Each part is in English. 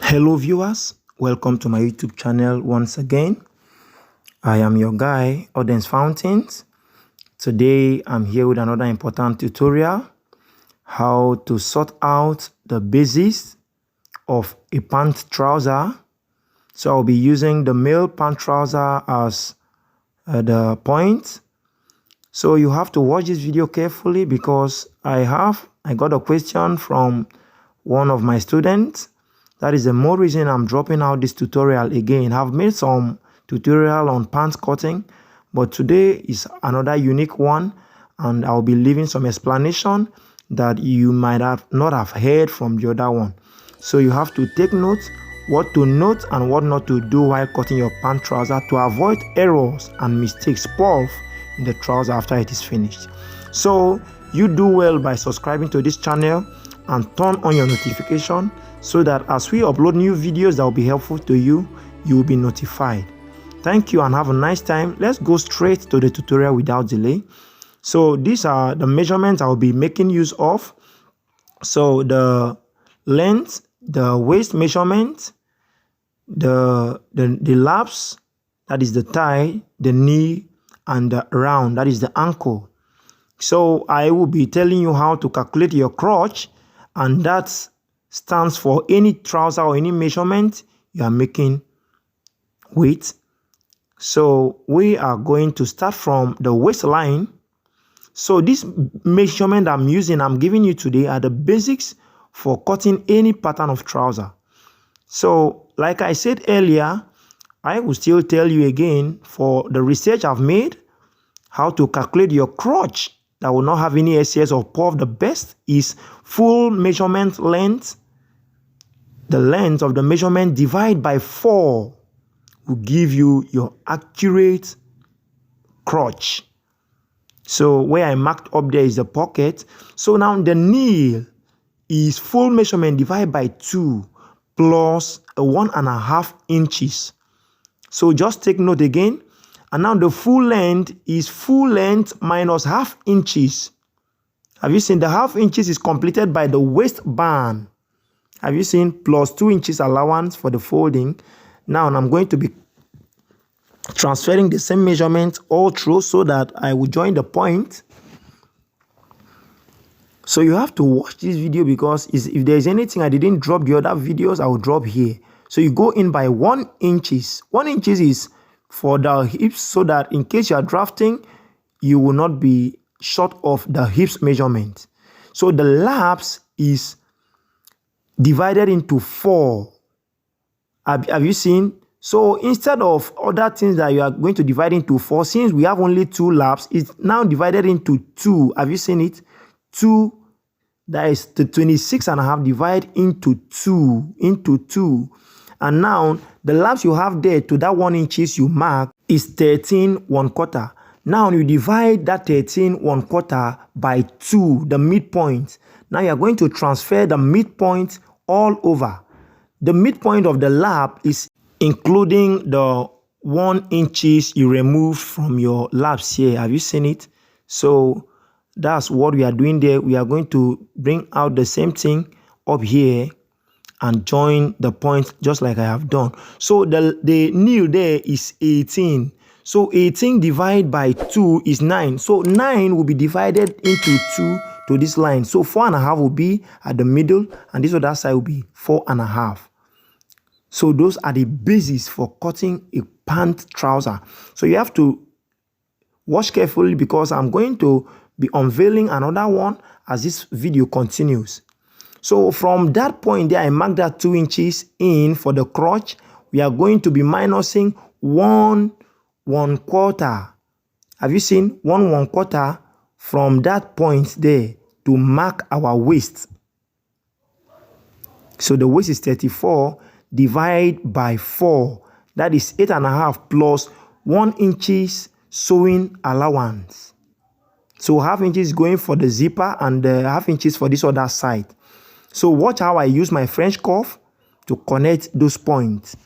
Hello viewers, welcome to my YouTube channel once again. I am your guy, Audience Fountains. Today I'm here with another important tutorial, how to sort out the basics of a pant trouser. So I'll be using the male pant trouser as the point. So you have to watch this video carefully because I got a question from one of my students. That is the more reason I'm dropping out this tutorial again. I've made some tutorial on pants cutting, but today is another unique one, and I'll be leaving some explanation that you might not have heard from the other one. So you have to take note what to note and what not to do while cutting your pant trouser to avoid errors and mistakes spoiled in the trouser after it is finished. So you do well by subscribing to this channel and turn on your notification so that as we upload new videos that will be helpful to you, you will be notified. Thank you and have a nice time. Let's go straight to the tutorial without delay. So these are the measurements I will be making use of. So the length, the waist measurement, the laps, that is the thigh, the knee, and the round, that is the ankle. So I will be telling you how to calculate your crotch, and that stands for any trouser or any measurement you are making with. So we are going to start from the waistline. So this measurement I'm giving you today are the basics for cutting any pattern of trouser. So like I said earlier, I will still tell you again for the research I've made, how to calculate your crotch that will not have any excess or puff. The best is full measurement length. The length of the measurement divided by 4 will give you your accurate crotch. So where I marked up there is the pocket. So now the knee is full measurement divided by 2 plus 1.5 inches. So just take note again. And now the full length is full length minus half inches. Have you seen the half inches is completed by the waistband? Have you seen plus 2 inches allowance for the folding? Now I'm going to be transferring the same measurement all through so that I will join the point. So you have to watch this video because if there's anything I didn't drop the other videos, I will drop here. So you go in by 1 inches. 1 inches is for the hips so that in case you are drafting, you will not be short of the hips measurement. So the laps is divided into 4. Have you seen? So instead of other things that you are going to divide into 4, since we have only 2 laps, it's now divided into 2. Have you seen it? 2, that is the 26.5 divided into 2. And now the laps you have there to that 1 inches you mark is 13.25. Now you divide that 13.25 by 2, the midpoint. Now you are going to transfer the midpoint all over. The midpoint of the lap is including the 1 inches you removed from your laps here. Have you seen it? So that's what we are doing there. We are going to bring out the same thing up here and join the point just like I have done. So the knee there is 18. So 18 divided by 2 is 9. So 9 will be divided into 2 to this line. So 4.5 will be at the middle and this other side will be 4.5. So those are the bases for cutting a pant trouser. So you have to watch carefully because I'm going to be unveiling another one as this video continues. So from that point there, I marked that 2 inches in for the crotch. We are going to be minusing 1/1/4. Have you seen 1/1/4 from that point there to mark our waist? So the waist is 34 divided by 4. That is 8.5 plus 1 inches sewing allowance. So half inches going for the zipper and the half inches for this other side. So watch how I use my French cuff to connect those points.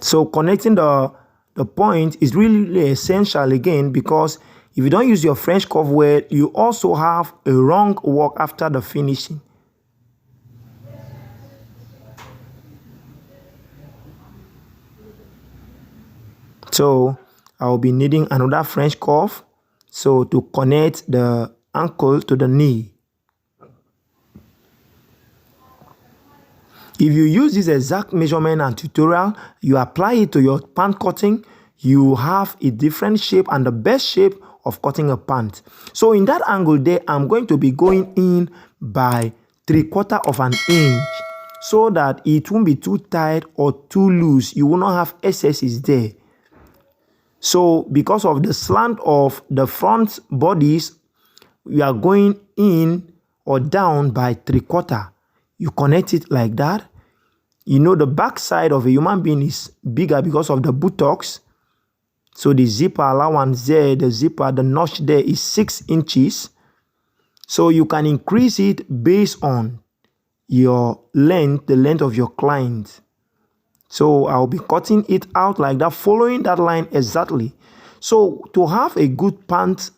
So connecting the point is really essential again because If you don't use your French curve well, you also have a wrong work after the finishing. So I'll be needing another French curve so to connect the ankle to the knee. If you use this exact measurement and tutorial, you apply it to your pant cutting, you have a different shape and the best shape of cutting a pant. So in that angle there, I'm going to be going in by 3/4 of an inch so that it won't be too tight or too loose. You will not have excesses there. So because of the slant of the front bodies, we are going in or down by 3/4. You connect it like that. You know the back side of a human being is bigger because of the buttocks. So the zipper allowance there, the notch there is 6 inches. So you can increase it based on your length, the length of your client. So I'll be cutting it out like that, following that line exactly. So to have a good pant,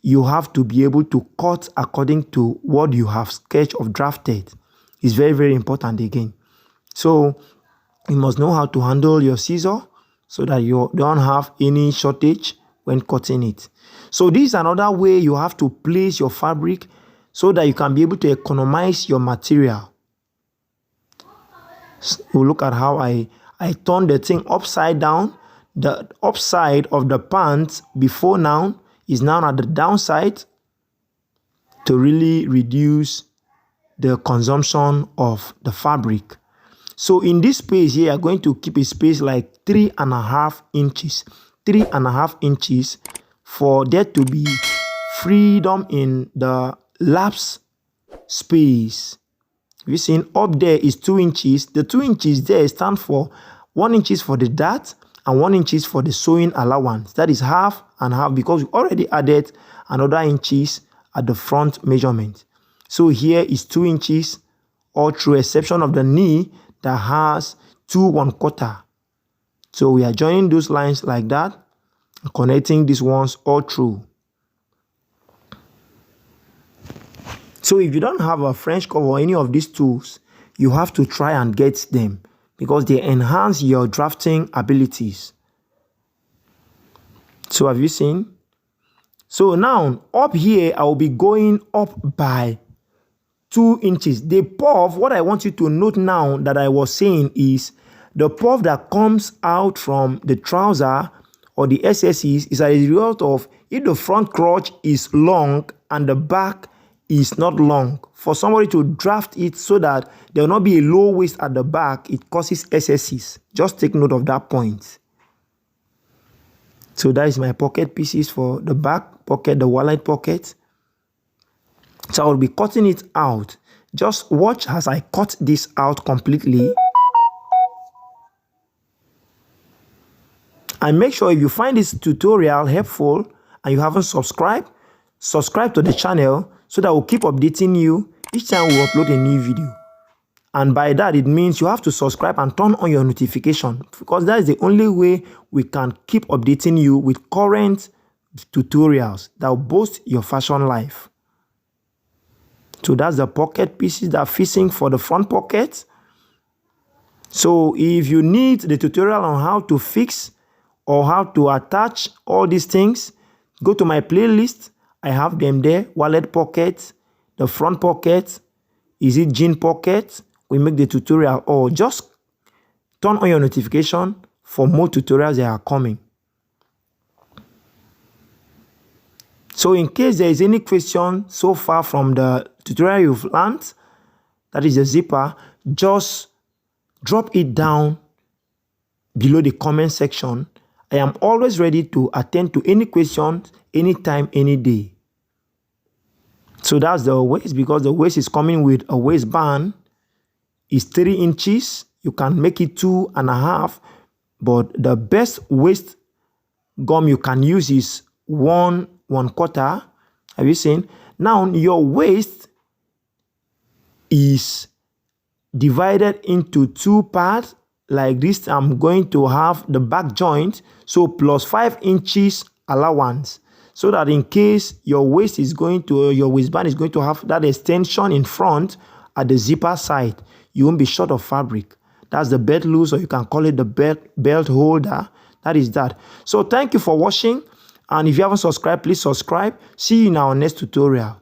you have to be able to cut according to what you have sketched or drafted. It's very, very important again. So you must know how to handle your scissor so that you don't have any shortage when cutting it. So this is another way you have to place your fabric so that you can be able to economize your material. So look at how I turn the thing upside down. The upside of the pants before now is now at the downside to really reduce the consumption of the fabric. So in this space here, I'm going to keep a space like 3.5 inches. 3.5 inches for there to be freedom in the lapse space. You see, up there is 2 inches. The 2 inches there stand for 1 inch for the dart and 1 inch for the sewing allowance. That is half and half because we already added another inches at the front measurement. So here is 2 inches all through, exception of the knee that has 2 1/4. So we are joining those lines like that, connecting these ones all through. So if you don't have a French curve or any of these tools, you have to try and get them because they enhance your drafting abilities. So have you seen? So now up here, I will be going up by 2 inches. The puff, what I want you to note now that I was saying is the puff that comes out from the trouser or the SSEs is a result of if the front crotch is long and the back is not long. For somebody to draft it so that there will not be a low waist at the back, it causes SSEs. Just take note of that point. So that is my pocket pieces for the back pocket, the wallet pocket. So I will be cutting it out. Just watch as I cut this out completely. And make sure if you find this tutorial helpful and you haven't subscribed, subscribe to the channel so that we'll keep updating you each time we upload a new video. And by that, it means you have to subscribe and turn on your notification because that is the only way we can keep updating you with current tutorials that will boost your fashion life. So that's the pocket pieces that are fitting for the front pocket. So if you need the tutorial on how to fix or how to attach all these things, go to my playlist. I have them there. Wallet pocket, the front pocket, is it jean pocket? We make the tutorial, or just turn on your notification for more tutorials that are coming. So in case there is any question so far from the tutorial you've learned, that is the zipper, just drop it down below the comment section. I am always ready to attend to any questions, anytime, any day. So that's the waist, because the waist is coming with a waistband. It's 3 inches. You can make it 2.5, but the best waist gum you can use is 1 1/4. Have you seen? Now your waist is divided into 2 parts like this. I'm going to have the back joint, so plus 5 inches allowance. so that in case your waistband is going to have that extension in front at the zipper side, you won't be short of fabric. That's the belt loose, or you can call it the belt holder. That is that. So thank you for watching. And if you haven't subscribed, please subscribe. See you in our next tutorial.